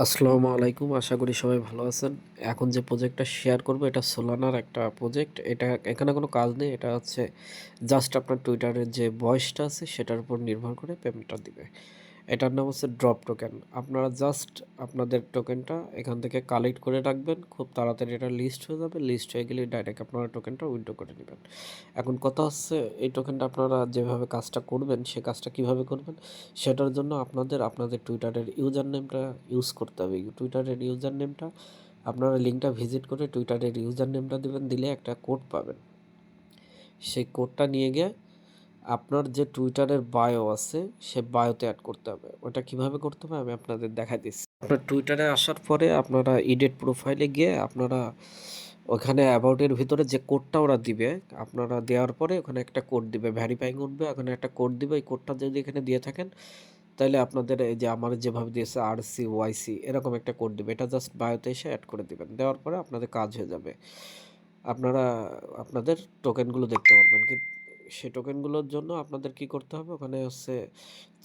আসসালামু আলাইকুম। আশা করি সবাই ভালো আছেন। এখন যে প্রজেক্টটা শেয়ার করব এটা সোলানার একটা প্রজেক্ট। এটা এখানে কোনো কাজ নেই। এটা হচ্ছে জাস্ট আপনার টুইটারের যে ভয়েসটা আছে সেটার উপর নির্ভর করে পেমেন্টটা দিবে। এটার নাম হচ্ছে ড্রপ টোকেন। আপনারা জাস্ট আপনাদের টোকেনটা এখান থেকে কালেক্ট করে রাখবেন। খুব তাড়াতাড়ি এটা লিস্ট হয়ে যাবে। লিস্ট হয়ে গেলে ডাইরেক্ট আপনারা টোকেনটা উইথড্র করে নেবেন। এখন কথা হচ্ছে এই টোকেনটা আপনারা যেভাবে কাজটা করবেন সে কাজটা কিভাবে করবেন সেটার জন্য আপনাদের টুইটারের ইউজার নেমটা ইউজ করতে হবে। টুইটারের ইউজার নেমটা আপনারা লিঙ্কটা ভিজিট করে টুইটারের ইউজার নেমটা দেবেন, দিলে একটা কোড পাবেন। সেই কোডটা নিয়ে গিয়ে আপনার যে টুইটারের বায়ো আছে সে বায়োতে অ্যাড করতে হবে। ওটা কিভাবে করতে হবে আমি আপনাদের দেখাই দিচ্ছি। আপনার টুইটারে আসার পরে আপনারা এডিট প্রোফাইলে গিয়ে আপনারা ওখানে অ্যাবাউটের ভিতরে যে কোডটা ওরা দিবে, আপনারা দেওয়ার পরে ওখানে একটা কোড দিবে, ভ্যারিফাইং উঠবে, ওখানে একটা কোড দিবে। এই কোডটা যদি এখানে দিয়ে থাকেন তাহলে আপনাদের এই যে আমার যেভাবে দিয়েছে RCYC এরকম একটা কোড দিবে। এটা জাস্ট বায়োতে এসে অ্যাড করে দিবেন। দেওয়ার পরে আপনাদের কাজ হয়ে যাবে। আপনারা আপনাদের টোকেনগুলো দেখতে পারবেন। সেই টোকেনগুলোর জন্য আপনাদের কি করতে হবে, ওখানে হচ্ছে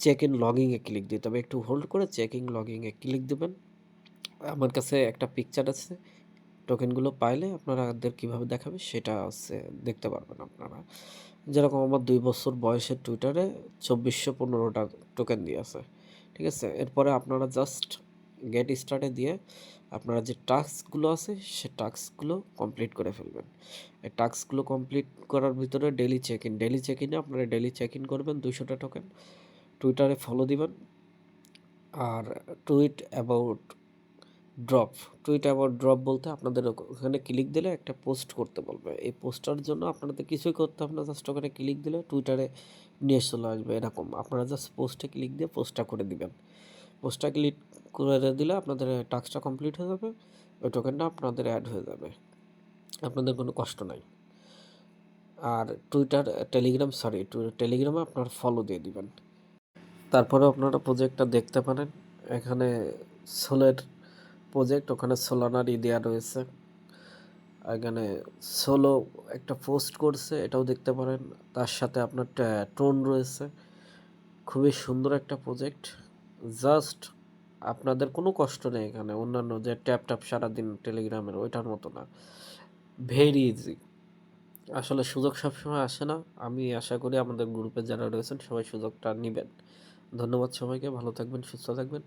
চেক ইন লগইনে ক্লিক দিতে হবে। একটু হোল্ড করে চেক ইন লগইনে ক্লিক দিবেন। আমার কাছে একটা পিকচার আছে। টোকেনগুলো পাইলে আপনাদের কীভাবে দেখাবে সেটা হচ্ছে দেখতে পারবেন আপনারা। যেরকম আমার 2 বছর বয়সের টুইটারে 2415টা টোকেন দিয়ে আছে। ঠিক আছে? এরপরে আপনারা জাস্ট গেট স্টার্টে দিয়ে আপনারা যে টাস্কগুলো আছে সে টাস্কগুলো কমপ্লিট করে ফেলবেন। এই টাস্কগুলো কমপ্লিট করার ভিতরে ডেইলি চেক ইনে আপনারা ডেইলি চেক ইন করবেন 200টা টোকেন। টুইটারে ফলো দিবেন। আর টুইট অ্যাবাউট ড্রপ ড্রপ বলতে আপনাদের ওখানে ক্লিক দিলে একটা পোস্ট করতে বলবে। এই পোস্টটার জন্য আপনাদের কিছুই করতে হবে না, জাস্ট ওখানে ক্লিক দিলে টুইটারে নিয়ে চলে আসবে এরকম। আপনারা জাস্ট পোস্টে ক্লিক দিয়ে পোস্টটা করে দিবেন। পোস্টটা ক্লিক করে দিলে আপনাদের টাস্কটা কমপ্লিট হয়ে যাবে। ওই টোকেনটা আপনাদের অ্যাড হয়ে যাবে। আপনাদের কোনো কষ্ট নাই। আর টেলিগ্রামে আপনার ফলো দিয়ে দিবেন। তারপরে আপনারা প্রজেক্টটা দেখতে পারেন। এখানে সোলের প্রজেক্ট, ওখানে সোলানারই দেওয়া রয়েছে। এখানে সোলো একটা পোস্ট করছে, এটাও দেখতে পারেন। তার সাথে আপনার টোন রয়েছে। খুবই সুন্দর একটা প্রজেক্ট। জাস্ট আপনাদের কোনো কষ্ট নেই এখানে। অন্যান্য যে ট্যাপ সারাদিন টেলিগ্রামের ওইটার মতো না। Very easy. আসলে সুযোগ সবসময় আসে না। আমি আশা করি আমাদের গ্রুপে যারা রয়েছেন সবাই সুযোগটা নিবেন। ধন্যবাদ সবাইকে। ভালো থাকবেন, সুস্থ থাকবেন।